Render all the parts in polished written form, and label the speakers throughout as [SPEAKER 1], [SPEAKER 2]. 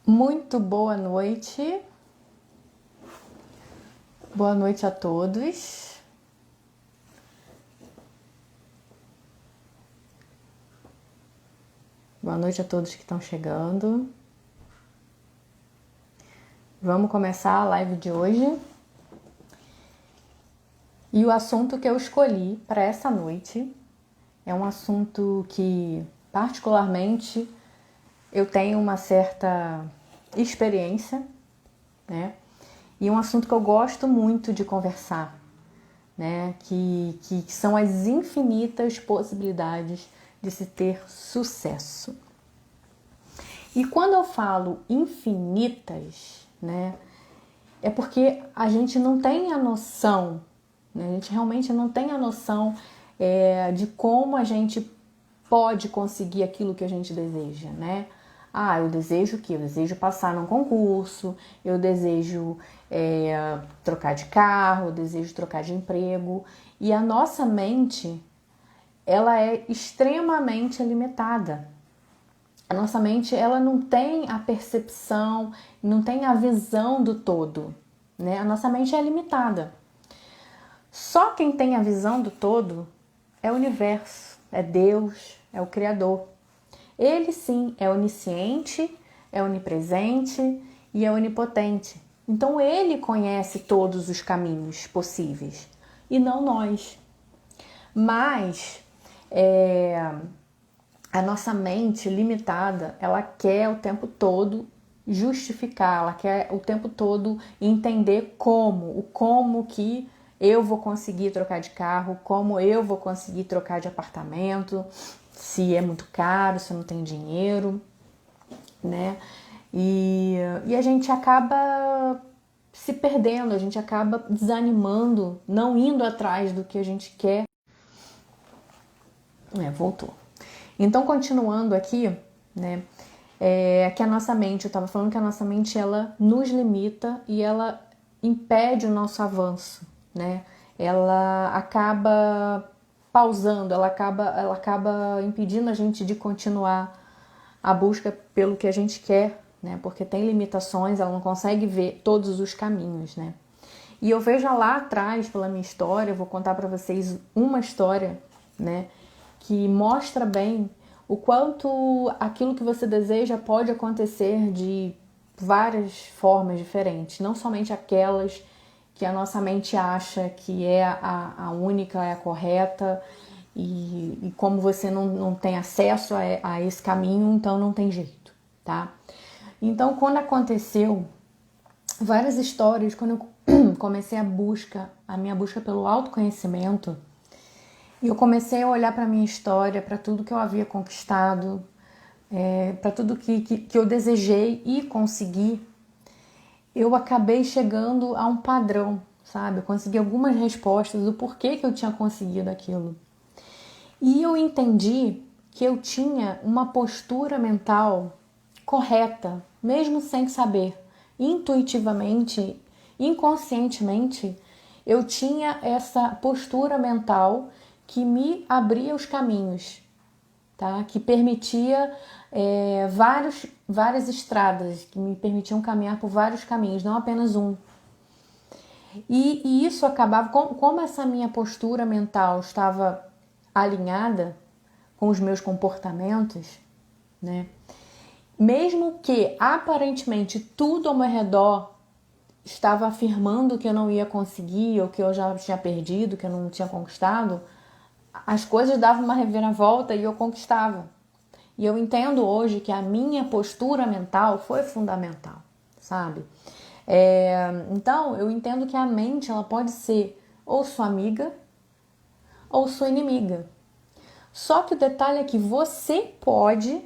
[SPEAKER 1] Muito boa noite. Boa noite a todos. Boa noite a todos que estão chegando. Vamos começar a live de hoje. E o assunto que eu escolhi para essa noite é um assunto que, particularmente, eu tenho uma certa experiência, né? E um assunto que eu gosto muito de conversar, né? Que são as infinitas possibilidades de se ter sucesso. E quando eu falo infinitas, né? É porque a gente não tem a noção, né? A gente realmente não tem a noção de como a gente pode conseguir aquilo que a gente deseja, né? Ah, eu desejo o quê? Eu desejo passar num concurso, eu desejo trocar de carro, eu desejo trocar de emprego. E a nossa mente, ela é extremamente limitada. A nossa mente, ela não tem a percepção, não tem a visão do todo, né? A nossa mente é limitada. Só quem tem a visão do todo é o universo, é Deus, é o Criador. Ele sim é onisciente, é onipresente e é onipotente. Então ele conhece todos os caminhos possíveis e não nós. Mas a nossa mente limitada, ela quer o tempo todo justificar, ela quer o tempo todo entender o como que eu vou conseguir trocar de carro, como eu vou conseguir trocar de apartamento, se é muito caro, se eu não tenho dinheiro, né? E a gente acaba se perdendo, a gente acaba desanimando, não indo atrás do que a gente quer. Voltou. Então, continuando aqui, né? Que a nossa mente, eu estava falando que a nossa mente, ela nos limita e ela impede o nosso avanço, né? Ela acaba pausando, ela acaba impedindo a gente de continuar a busca pelo que a gente quer, né? Porque tem limitações, ela não consegue ver todos os caminhos, né? E eu vejo lá atrás, pela minha história, eu vou contar para vocês uma história, né? Que mostra bem o quanto aquilo que você deseja pode acontecer de várias formas diferentes, não somente aquelas que a nossa mente acha que é a única, é a correta, e como você não tem acesso a esse caminho, então não tem jeito, tá? Então, quando aconteceu várias histórias, quando eu comecei a minha busca pelo autoconhecimento, e eu comecei a olhar para a minha história, para tudo que eu havia conquistado, para tudo que eu desejei e consegui, eu acabei chegando a um padrão, sabe? Eu consegui algumas respostas do porquê que eu tinha conseguido aquilo. E eu entendi que eu tinha uma postura mental correta, mesmo sem saber. Intuitivamente, inconscientemente, eu tinha essa postura mental que me abria os caminhos, tá? Que permitia várias estradas, que me permitiam caminhar por vários caminhos, não apenas um. E isso acabava, como essa minha postura mental estava alinhada com os meus comportamentos, né? Mesmo que aparentemente tudo ao meu redor estava afirmando que eu não ia conseguir, ou que eu já tinha perdido, que eu não tinha conquistado, as coisas davam uma reviravolta e eu conquistava. E eu entendo hoje que a minha postura mental foi fundamental, sabe? Então, eu entendo que a mente, ela pode ser ou sua amiga ou sua inimiga. Só que o detalhe é que você pode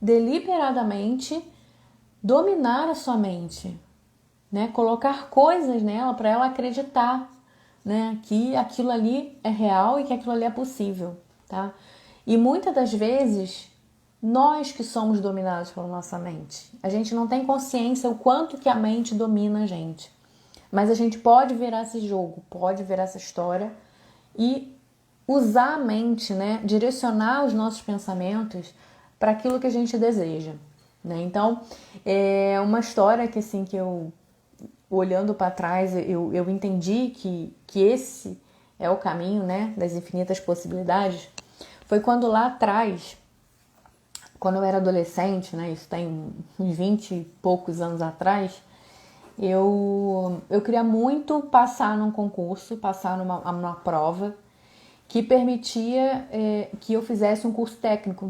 [SPEAKER 1] deliberadamente dominar a sua mente, né? Colocar coisas nela para ela acreditar, né? Que aquilo ali é real e que aquilo ali é possível, tá? E muitas das vezes nós que somos dominados pela nossa mente. A gente não tem consciência o quanto que a mente domina a gente. Mas a gente pode virar esse jogo, pode virar essa história e usar a mente, né? Direcionar os nossos pensamentos para aquilo que a gente deseja. né? Então, é uma história que, assim, que eu, olhando para trás, eu entendi que esse é o caminho, né, das infinitas possibilidades. Foi quando lá atrás, quando eu era adolescente, né, isso tem uns 20 e poucos anos atrás, eu queria muito passar num concurso, passar numa prova que permitia que eu fizesse um curso técnico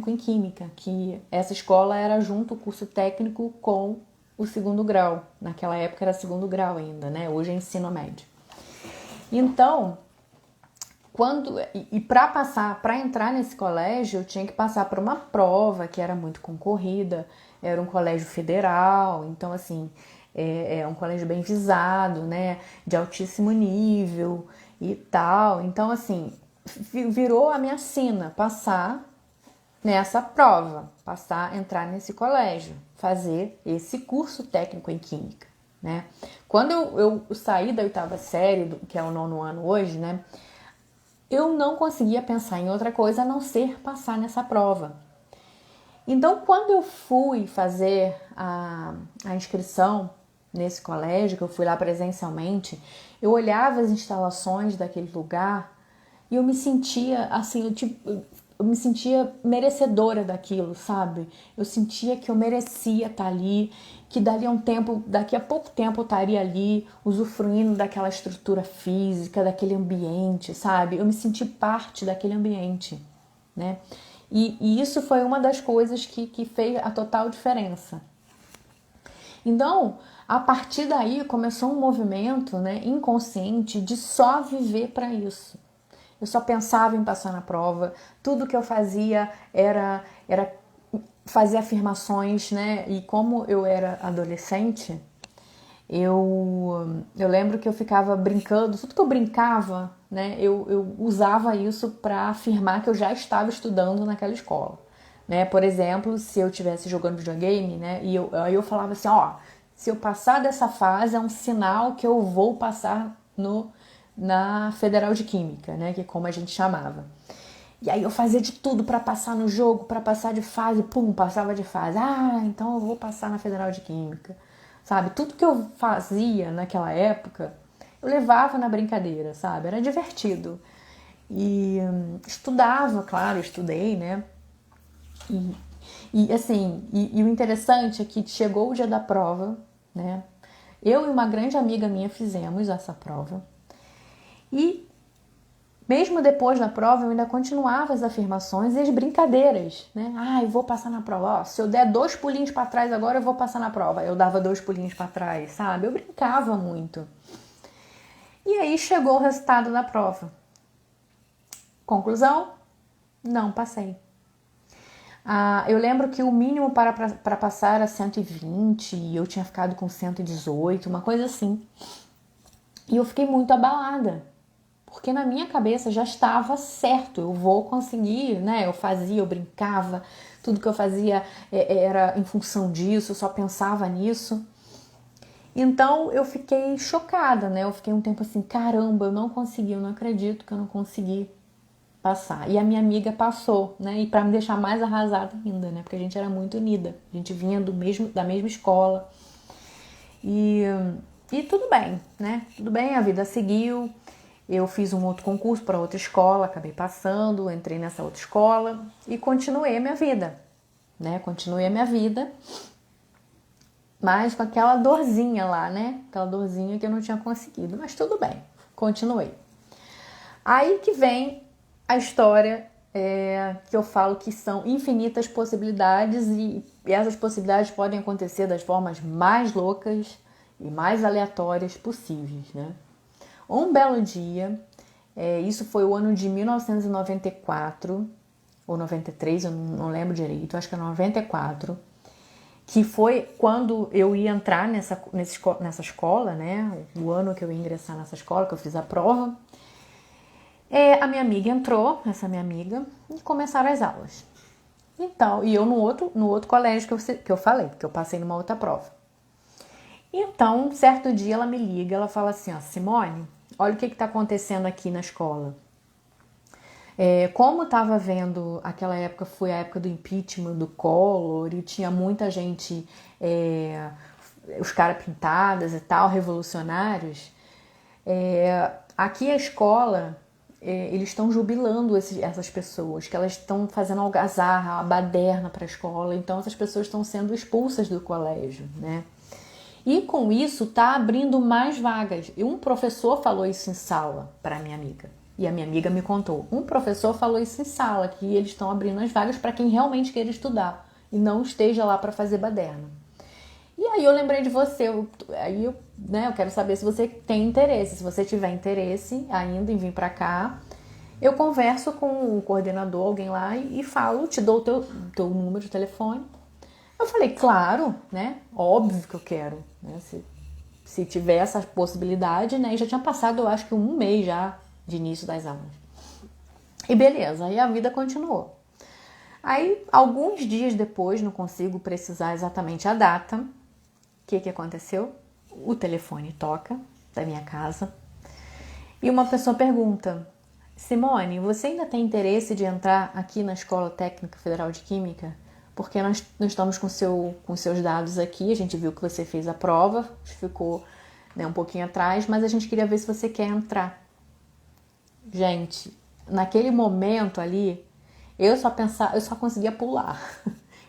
[SPEAKER 1] em Química, que essa escola era junto o curso técnico com o segundo grau. Naquela época era segundo grau ainda, né? Hoje é ensino médio. Então, para entrar nesse colégio, eu tinha que passar por uma prova que era muito concorrida, era um colégio federal, então assim, é um colégio bem visado, né, de altíssimo nível e tal. Então assim, virou a minha sina passar nessa prova, entrar nesse colégio, fazer esse curso técnico em Química, né. Quando eu saí da 8ª série, que é o 9º ano hoje, né, eu não conseguia pensar em outra coisa a não ser passar nessa prova. Então, quando eu fui fazer a inscrição nesse colégio, que eu fui lá presencialmente, eu olhava as instalações daquele lugar e eu me sentia assim, eu me sentia merecedora daquilo, sabe? Eu sentia que eu merecia estar ali, que daqui a pouco tempo eu estaria ali, usufruindo daquela estrutura física, daquele ambiente, sabe? Eu me senti parte daquele ambiente, né? E isso foi uma das coisas que fez a total diferença. Então, a partir daí começou um movimento, né, inconsciente de só viver para isso. Eu só pensava em passar na prova, tudo que eu fazia era fazer afirmações, né? E como eu era adolescente, eu lembro que eu ficava brincando, tudo que eu brincava, né? Eu usava isso para afirmar que eu já estava estudando naquela escola, né? Por exemplo, se eu estivesse jogando videogame, né? Aí eu falava assim, ó, se eu passar dessa fase é um sinal que eu vou passar na Federal de Química, né, que é como a gente chamava. E aí eu fazia de tudo para passar no jogo, para passar de fase, pum, passava de fase. Ah, então eu vou passar na Federal de Química. Sabe, tudo que eu fazia naquela época, eu levava na brincadeira, sabe? Era divertido. E estudava, claro, estudei, né? E o interessante é que chegou o dia da prova, né? Eu e uma grande amiga minha fizemos essa prova. E mesmo depois da prova, eu ainda continuava as afirmações e as brincadeiras, né? Ah, eu vou passar na prova. Ó, se eu der 2 pulinhos para trás agora, eu vou passar na prova. Eu dava 2 pulinhos para trás, sabe? Eu brincava muito. E aí chegou o resultado da prova. Conclusão? Não passei. Eu lembro que o mínimo para passar era 120 e eu tinha ficado com 118, uma coisa assim. E eu fiquei muito abalada. Porque na minha cabeça já estava certo, eu vou conseguir, né? Eu brincava, tudo que eu fazia era em função disso, eu só pensava nisso. Então eu fiquei chocada, né? Eu fiquei um tempo assim, caramba, eu não consegui, eu não acredito que eu não consegui passar. E a minha amiga passou, né? E para me deixar mais arrasada ainda, né? Porque a gente era muito unida, a gente vinha da mesma escola. E tudo bem, né? Tudo bem, a vida seguiu. Eu fiz um outro concurso para outra escola, acabei passando, entrei nessa outra escola e continuei a minha vida, né? Continuei a minha vida, mas com aquela dorzinha lá, né? Aquela dorzinha que eu não tinha conseguido, mas tudo bem, continuei. Aí que vem a história que eu falo que são infinitas possibilidades e essas possibilidades podem acontecer das formas mais loucas e mais aleatórias possíveis, né? Um belo dia, isso foi o ano de 1994, ou 93, eu não lembro direito, acho que é 94, que foi quando eu ia entrar nessa escola, né? O ano que eu ia ingressar nessa escola, que eu fiz a prova. A minha amiga entrou, essa minha amiga, e começaram as aulas. Então, e eu no outro colégio que eu falei, que eu passei numa outra prova. Então, certo dia ela me liga, ela fala assim, ó, Simone, olha o que está acontecendo aqui na escola. Como estava vendo, aquela época foi a época do impeachment do Collor e tinha muita gente, os caras pintadas e tal, revolucionários, aqui a escola, eles estão jubilando essas pessoas, que elas estão fazendo algazarra, a baderna para a escola, então essas pessoas estão sendo expulsas do colégio, né? E com isso tá abrindo mais vagas. E um professor falou isso em sala para minha amiga. E a minha amiga me contou. Um professor falou isso em sala, que eles estão abrindo as vagas para quem realmente quer estudar e não esteja lá para fazer baderna. E aí eu lembrei de você. Eu quero saber se você tem interesse. Se você tiver interesse ainda em vir para cá, eu converso com o coordenador, alguém lá, e falo, te dou o teu número de telefone. Eu falei, claro, né? Óbvio que eu quero, né? Se tiver essa possibilidade, né? E já tinha passado, eu acho que 1 mês já de início das aulas. E beleza, aí a vida continuou. Aí, alguns dias depois, não consigo precisar exatamente a data, o que aconteceu? O telefone toca da minha casa e uma pessoa pergunta, Simone, você ainda tem interesse de entrar aqui na Escola Técnica Federal de Química? Porque nós estamos com seus dados aqui, a gente viu que você fez a prova, ficou, né, um pouquinho atrás, mas a gente queria ver se você quer entrar. Gente, naquele momento ali, eu só conseguia pular.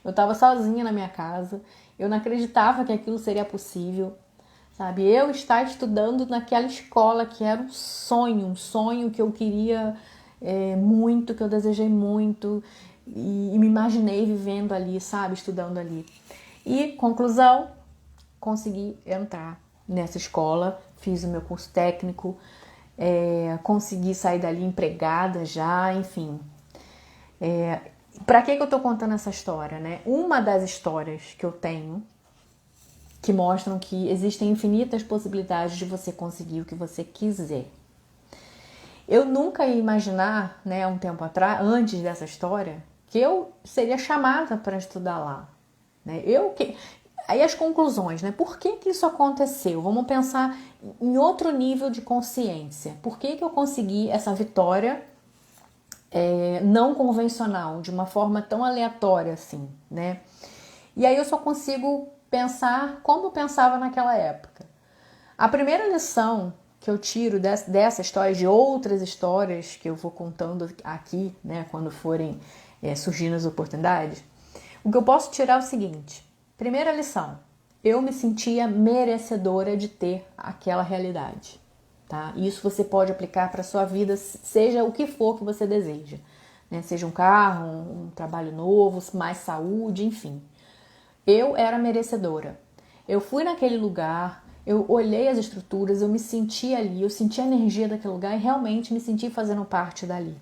[SPEAKER 1] Eu estava sozinha na minha casa, eu não acreditava que aquilo seria possível, sabe? Eu estar estudando naquela escola que era um sonho que eu queria muito, que eu desejei muito, e me imaginei vivendo ali, sabe? Estudando ali. E, conclusão, consegui entrar nessa escola, fiz o meu curso técnico, consegui sair dali empregada já, enfim. Para que eu tô contando essa história, né? Uma das histórias que eu tenho que mostram que existem infinitas possibilidades de você conseguir o que você quiser. Eu nunca ia imaginar, né, um tempo atrás, antes dessa história, que eu seria chamada para estudar lá, né? Aí as conclusões, né? Por que isso aconteceu? Vamos pensar em outro nível de consciência. Por que eu consegui essa vitória não convencional, de uma forma tão aleatória assim, né? E aí eu só consigo pensar como eu pensava naquela época. A primeira lição que eu tiro dessa história, de outras histórias que eu vou contando aqui, né, quando forem surgindo as oportunidades, o que eu posso tirar é o seguinte. Primeira lição, eu me sentia merecedora de ter aquela realidade. Tá? Isso você pode aplicar para a sua vida, seja o que for que você deseja. Né? Seja um carro, um trabalho novo, mais saúde, enfim. Eu era merecedora. Eu fui naquele lugar, eu olhei as estruturas, eu me senti ali, eu senti a energia daquele lugar e realmente me senti fazendo parte dali.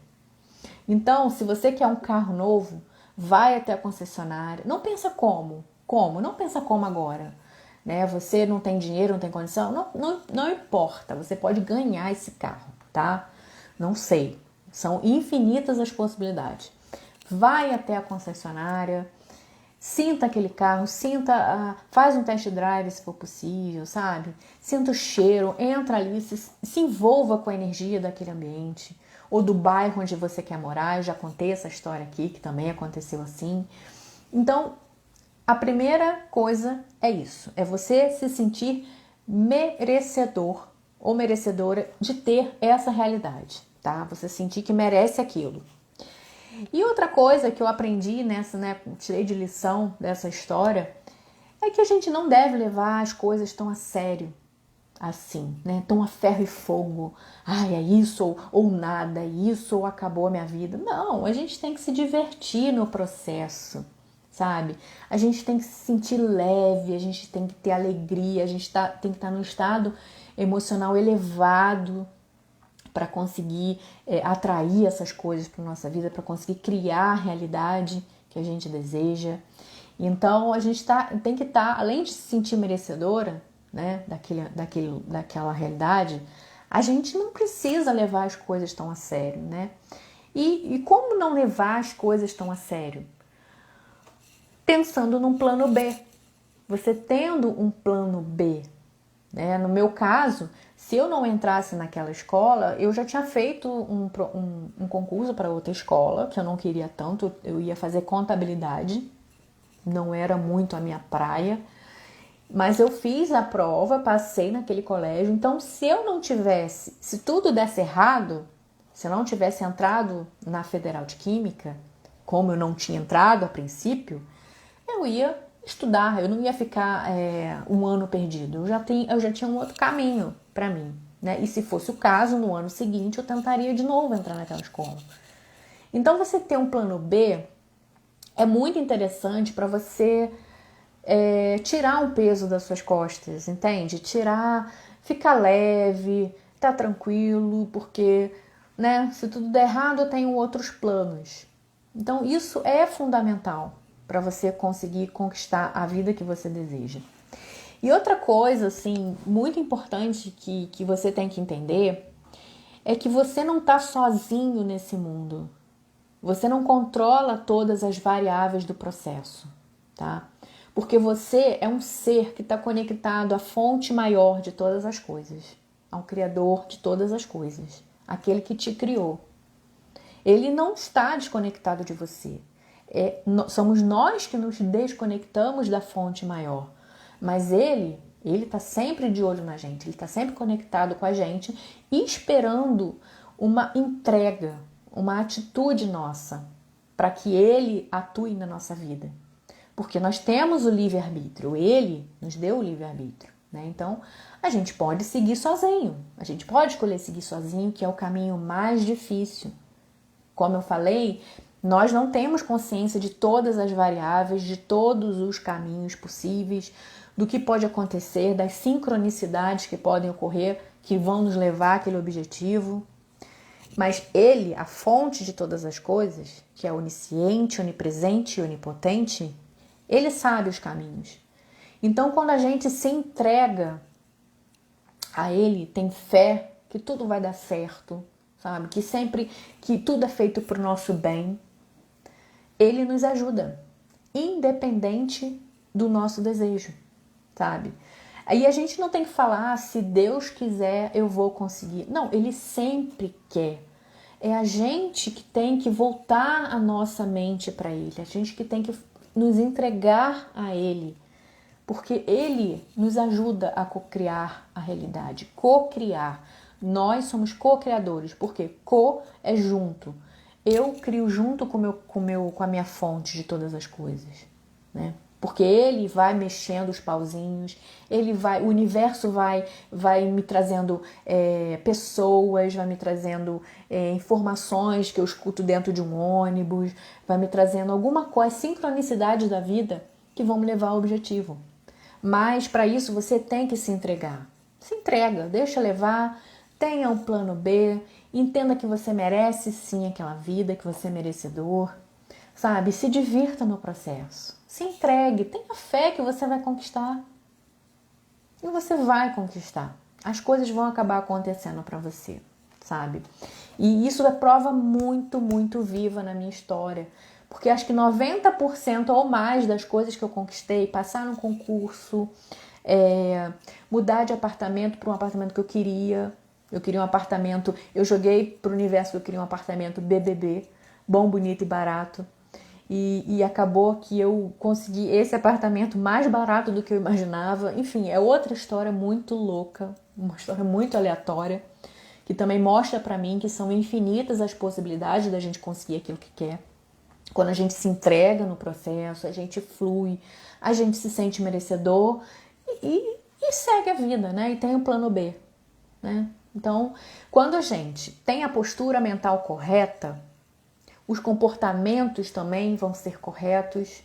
[SPEAKER 1] Então, se você quer um carro novo, vai até a concessionária. Não pensa como. Não pensa como agora. Né? Você não tem dinheiro, não tem condição, não importa. Você pode ganhar esse carro, tá? Não sei. São infinitas as possibilidades. Vai até a concessionária, sinta aquele carro, faz um test drive se for possível, sabe? Sinta o cheiro, entra ali, se envolva com a energia daquele ambiente ou do bairro onde você quer morar. Eu já contei essa história aqui, que também aconteceu assim. Então, a primeira coisa é isso, é você se sentir merecedor ou merecedora de ter essa realidade, tá? Você sentir que merece aquilo. E outra coisa que eu aprendi tirei de lição dessa história, é que a gente não deve levar as coisas tão a sério assim, né? Tão a ferro e fogo. Ai, é isso ou nada, é isso ou acabou a minha vida. Não, a gente tem que se divertir no processo, sabe? A gente tem que se sentir leve, a gente tem que ter alegria, a gente tem que estar num estado emocional elevado para conseguir atrair essas coisas para nossa vida, para conseguir criar a realidade que a gente deseja. Então a gente tem que estar, além de se sentir merecedora, né, daquela realidade, a gente não precisa levar as coisas tão a sério, né? E como não levar as coisas tão a sério? Pensando num plano B. Você tendo um plano B, né? No meu caso, Se eu não entrasse naquela escola, eu já tinha feito um concurso para outra escola, que eu não queria tanto, eu ia fazer contabilidade, não era muito a minha praia, mas eu fiz a prova, passei naquele colégio. Então, se tudo desse errado, se eu não tivesse entrado na Federal de Química, como eu não tinha entrado a princípio, eu ia estudar, eu não ia ficar um ano perdido. Eu já tinha um outro caminho para mim, né? E se fosse o caso, no ano seguinte, eu tentaria de novo entrar naquela escola. Então, você ter um plano B é muito interessante para você tirar um peso das suas costas, entende? Ficar leve, tá tranquilo, porque, né, se tudo der errado, eu tenho outros planos. Então, isso é fundamental para você conseguir conquistar a vida que você deseja. E outra coisa, assim, muito importante que você tem que entender é que você não tá sozinho nesse mundo. Você não controla todas as variáveis do processo, tá? Porque você é um ser que está conectado à fonte maior de todas as coisas, ao Criador de todas as coisas, aquele que te criou. Ele não está desconectado de você. Somos nós que nos desconectamos da fonte maior. Mas ele está sempre de olho na gente, ele está sempre conectado com a gente e esperando uma entrega, uma atitude nossa, para que ele atue na nossa vida. Porque nós temos o livre-arbítrio, ele nos deu o livre-arbítrio, né? Então, a gente pode seguir sozinho, a gente pode escolher seguir sozinho, que é o caminho mais difícil. Como eu falei, nós não temos consciência de todas as variáveis, de todos os caminhos possíveis, do que pode acontecer, das sincronicidades que podem ocorrer, que vão nos levar àquele objetivo. Mas ele, a fonte de todas as coisas, que é onisciente, onipresente e onipotente, ele sabe os caminhos. Então, quando a gente se entrega a ele, tem fé que tudo vai dar certo, sabe? Que tudo é feito para o nosso bem, ele nos ajuda, independente do nosso desejo, sabe? Aí a gente não tem que falar, se Deus quiser, eu vou conseguir. Não, ele sempre quer. É a gente que tem que voltar a nossa mente para ele, a gente que tem que nos entregar a ele, porque ele nos ajuda a co-criar a realidade, co-criar. Nós somos co-criadores, porque co é junto. Eu crio junto com a minha fonte de todas as coisas, né? Porque ele vai mexendo os pauzinhos, o universo vai me trazendo pessoas, vai me trazendo informações que eu escuto dentro de um ônibus, vai me trazendo alguma coisa, sincronicidade da vida que vão me levar ao objetivo. Mas para isso você tem que se entregar. Se entrega, deixa levar, tenha um plano B, entenda que você merece sim aquela vida, que você é merecedor, sabe? Se divirta no processo. Se entregue, tenha fé que você vai conquistar. E você vai conquistar. As coisas vão acabar acontecendo para você, sabe? E isso é prova muito, muito viva na minha história. Porque acho que 90% ou mais das coisas que eu conquistei, passar no concurso, mudar de apartamento para um apartamento que eu queria. Eu queria um apartamento, eu joguei para o universo que eu queria um apartamento BBB, bom, bonito e barato. E acabou que eu consegui esse apartamento mais barato do que eu imaginava. Enfim, é outra história muito louca, uma história muito aleatória, que também mostra pra mim que são infinitas as possibilidades da gente conseguir aquilo que quer. Quando a gente se entrega no processo, a gente flui, a gente se sente merecedor e segue a vida, né? E tem o plano B, né? Então, quando a gente tem a postura mental correta, os comportamentos também vão ser corretos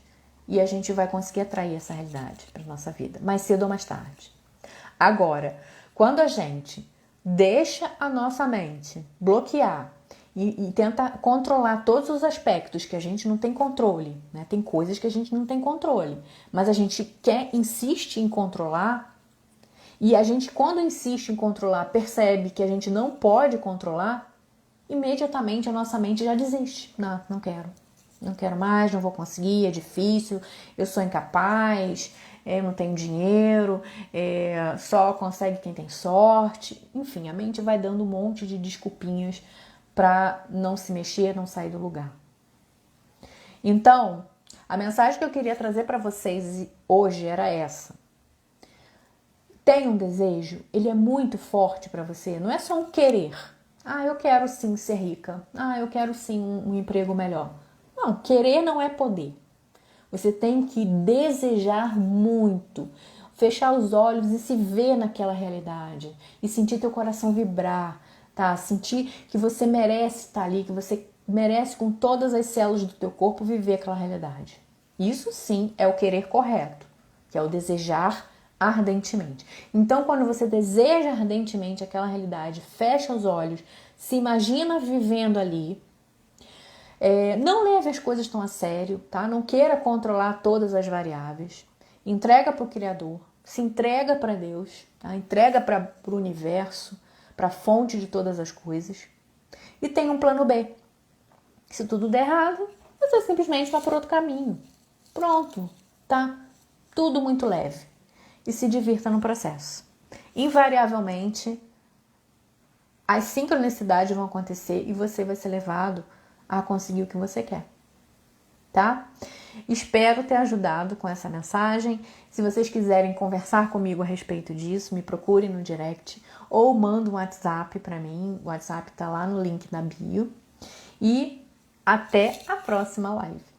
[SPEAKER 1] e a gente vai conseguir atrair essa realidade para nossa vida, mais cedo ou mais tarde. Agora, quando a gente deixa a nossa mente bloquear e tenta controlar todos os aspectos que a gente não tem controle, né? Tem coisas que a gente não tem controle, mas a gente insiste em controlar, e a gente, quando insiste em controlar, percebe que a gente não pode controlar, imediatamente a nossa mente já desiste. Não quero mais, não vou conseguir, é difícil, eu sou incapaz, eu não tenho dinheiro, só consegue quem tem sorte. Enfim, a mente vai dando um monte de desculpinhas para não se mexer, não sair do lugar. Então, a mensagem que eu queria trazer para vocês hoje era essa. Tem um desejo, ele é muito forte para você, não é só um querer. Eu quero sim ser rica. Eu quero sim um emprego melhor. Não, querer não é poder. Você tem que desejar muito, fechar os olhos e se ver naquela realidade e sentir teu coração vibrar, tá? Sentir que você merece estar ali, que você merece com todas as células do teu corpo viver aquela realidade. Isso sim é o querer correto, que é o desejar ardentemente. Então, quando você deseja ardentemente aquela realidade, fecha os olhos, se imagina vivendo ali. Não leve as coisas tão a sério, tá? Não queira controlar todas as variáveis. Entrega para o Criador, se entrega para Deus, tá? Entrega para o universo, para a fonte de todas as coisas. E tem um plano B. Se tudo der errado, você simplesmente vai por outro caminho. Pronto, tá? Tudo muito leve. E se divirta no processo. Invariavelmente, as sincronicidades vão acontecer e você vai ser levado a conseguir o que você quer, tá? Espero ter ajudado com essa mensagem. Se vocês quiserem conversar comigo a respeito disso, me procurem no direct ou manda um WhatsApp para mim. O WhatsApp tá lá no link na bio. E até a próxima live.